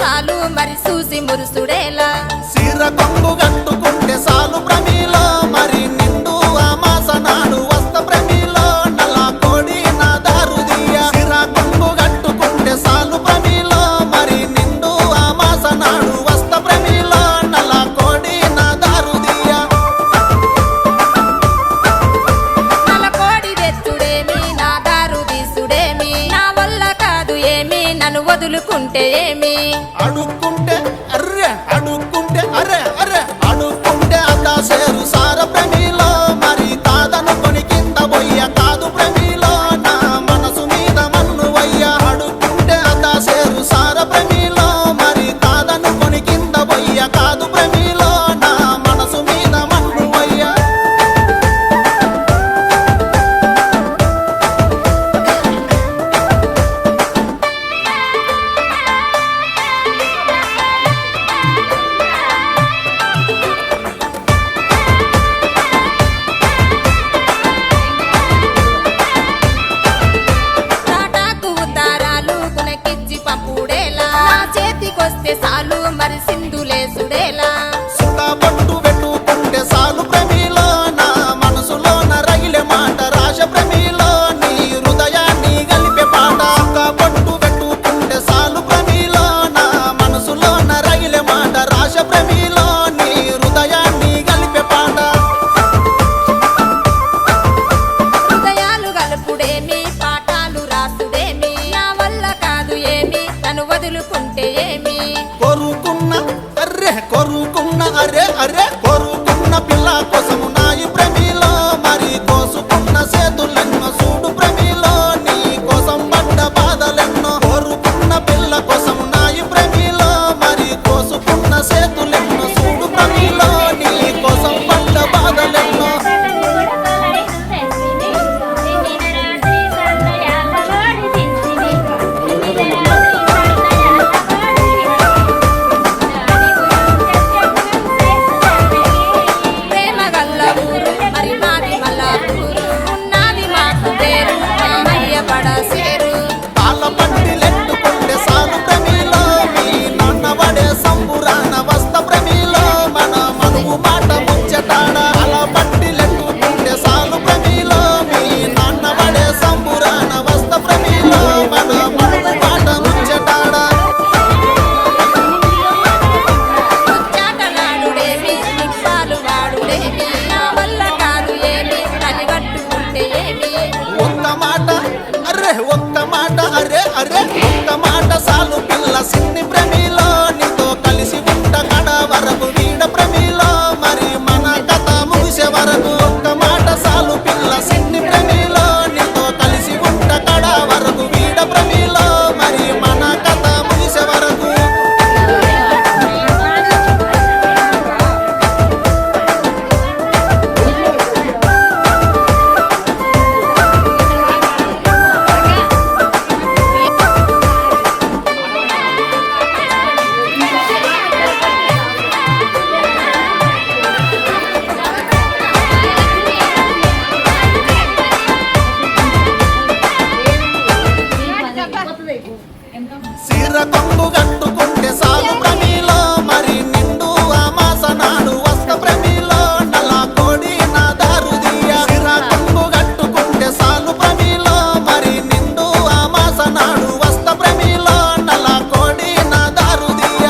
సాలు మరి చూసి మురుసుడేలా సీర కొంగు కట్టుకుంటే సాలు ప్రమిలో మరి నిండు అమాస నాడు వస్త ప్రమిలో నల్ల కోడి నా దారుదియ సీర కొంగు కట్టుకుంటే సాలు ప్రమిలో మరి నిండు అమాస నాడు వస్త ప్రమిలో నల్ల కోడి నా దారుదియ నల్ల కోడి తెచ్చుడేమి నా దారు తీసుడేమి నా వల్ల కాదు ఏమి నన్ను వదులుకుంటే ఏమి అడుక్కుంటే అర్రె అడుక్కుంటే అరే అరే అడుక్కుంటే అదా సేరు సార ప్రమిలో మరి కాదనుకొని కింద పోయ్య కాదు ప్రమిలో నా మనసు మీద మన్ను వయ్య అడుక్కుంటే అదా సేరు సార ప్రమిలో మరి కాదనుకొని కింద పోయ్య కాదు ప్రమిలో నా మనసు మీద మన్ను వయ్య తాటాకు ఉత్తరాలు కునకిచ్చి పంపుడేలా నా చేతికొస్తే సాలు మరి సింధులేసుడేలా సుతా పట్టు పెట్టుకుంటే సాలు ప్రమిలో నా మనసులోన రగిలే మాట రాశ ప్రమిలో నీ హృదయాన్ని గలిపే పాట సుతా పట్టు పెట్టుకుంటే సాలు ప్రమిలో నా మనసులోన రగిలే మాట రాశ ప్రమిలో నీ హృదయాన్ని గలిపే పాట హృదయాలు గలుపుడేమి పాఠాలు రాసుడేమి నా వల్ల కాదు ఏమి తను వదులుకుంటే ఏమి కొరుకున్న అరే అరే కొరుకున్న పిల్ల కోసము నాయి ప్రమిలో మరి కోసుకున్న సేతులెన్నో చూడు ప్రమిలో నీ కోసం పడ్డ బాధలెన్నో కోరుకున్న పిల్ల కోసము నాయి ప్రమిలో మరి కోసుకున్న సేతులెన్నో చూడు ప్రమిలో నీ కోసం పడ్డ బాధలెన్నో ప్రేమ గల్ల ఊరు మరి మాది మల్లాపూరు ఉన్నది మాకు పేరు మామయ్య పడసేరు తాళ్ళ పట్టిలెట్టుకుంటే సాలు ప్రమిలో మీ నాన్న పడే సంబురాన వస్త ప్రమిలో మన మనువు మాట ముచ్చటాడ అలా పట్టిలెట్టుకుంటే సాలు ప్రమిలో మీ నాన్న పడే సంబురాన వస్త ప్రమిలో మన మనువు మాట ముచ్చటాడ చాటలాడుడేమి నిప్పాలు వాడుడేమి నా వల్ల కాదు ఏమి తని కట్టుకుంటే ఏమి ఒక్క మాట అరే అరే ఒక్క మాట సాలు పిల్ల సిన్ని ప్రమిలో నీతో కలిసి ఉంట కడ వరకు వీడ ప్రమిలో మరి మన కథ ముగిసే వరకు ఒక్క మాట సాలు పిల్ల సిన్ని ప్రమిలో నీతో కలిసి ఉంట కడ వరకు వీడ ప్రమిలో మరి మన కథ ముగిసే వరకు సీర కొంగు కట్టుకుంటే సాలు ప్రమిలో మరి నిండు అమాస నాడు వస్త ప్రమిలో నల్ల కోడి నా దారుదియ సీర కొంగు కట్టుకుంటే సాలు ప్రమిలో మరి నిండు అమాస నాడు వస్త ప్రమిలో నల్ల కోడి నా దారుదియ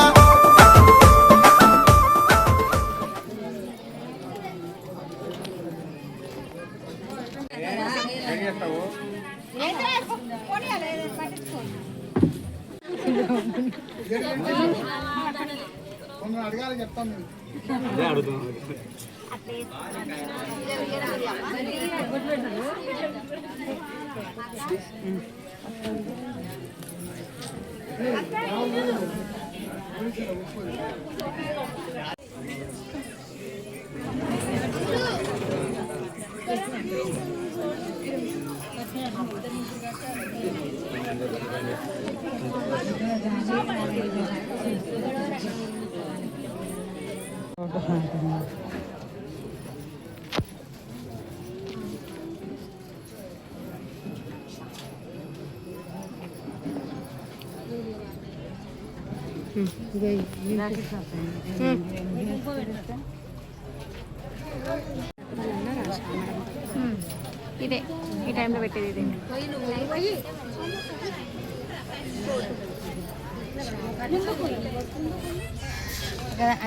అడగాలి చెప్తాను ఇదే ఈ టైంలో పెట్టేది ఇదే.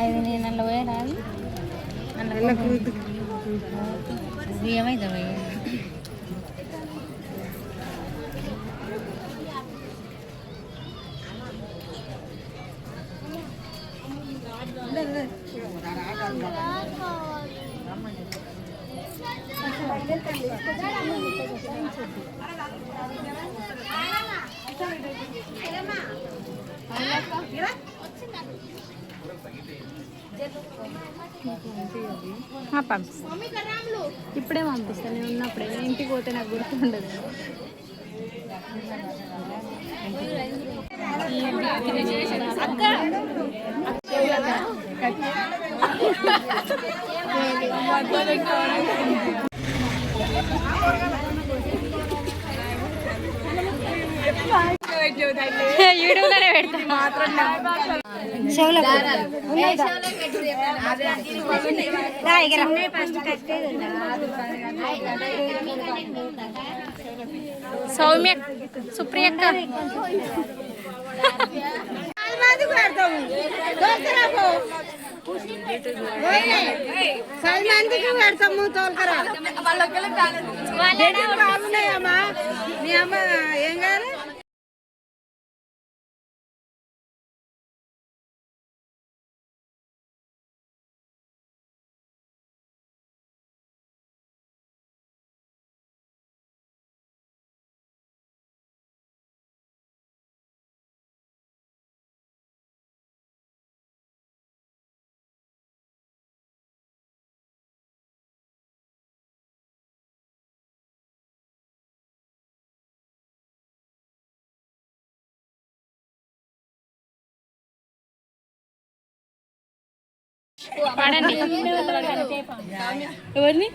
ఐదు నెలలు పోయారా బియ్యమైందా భయ్య ఇప్పుడే పంపిస్తాను. నేను ఉన్నప్పుడే ఇంటికి పోతే నాకు గుర్తుండదు. యూట్యూబ్లోనే పెడతా మాత్రం సౌమ్య సుప్రియక్క మందికి పెడతాము తోలుకరా బాగున్నాయమ్మా మీ అమ్మ ఏం కాదు పడండి. ఎవరిని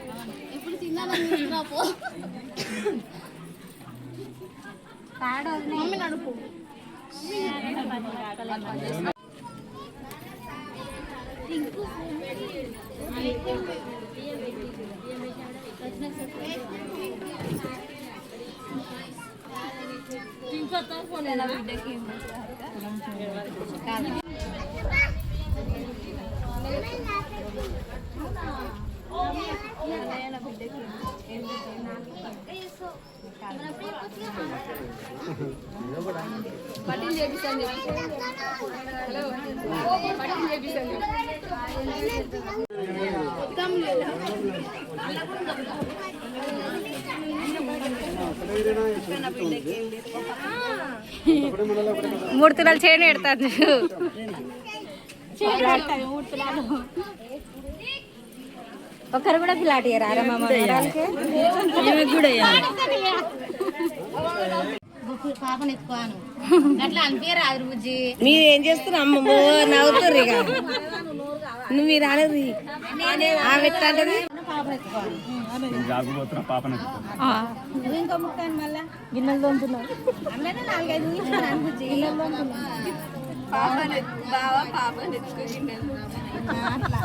బట్టలు చేపిస్తాను. బట్టలు చేపిస్తాను. మూడు తులాలు చేయని పెడతాను. ఒకరు కూడా పిల్లాటి పాపను ఎత్తుకోను అట్లా అనిపించరాదు బుజ్జి. మీరు ఏం చేస్తున్నారు అమ్మమ్మో నవ్వుతారు ఇక నువ్వు మీరు అనేది ఆమె ఎత్తంటది నువ్వు ఇంకో ముక్కాను మళ్ళా గిన్నెలు తోముతున్నావు అమ్మనే 4-5 నిమిషాలు బుజ్జి గిన్నెలు తోముతున్నావు అట్లా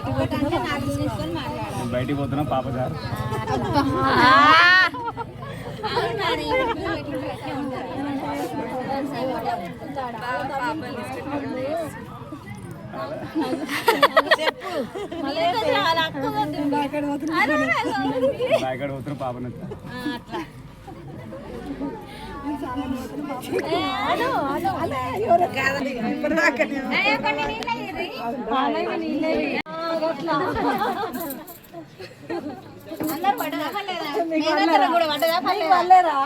ఇంకోటంటే 4 నిమిషాలు మాట్లాడాలి. బయటికి పోతున్నా పాప గారు పోతున్నా పాప అందరు పడ్డదా పర్లేదా కూడా పడ్డదా పర్లేదా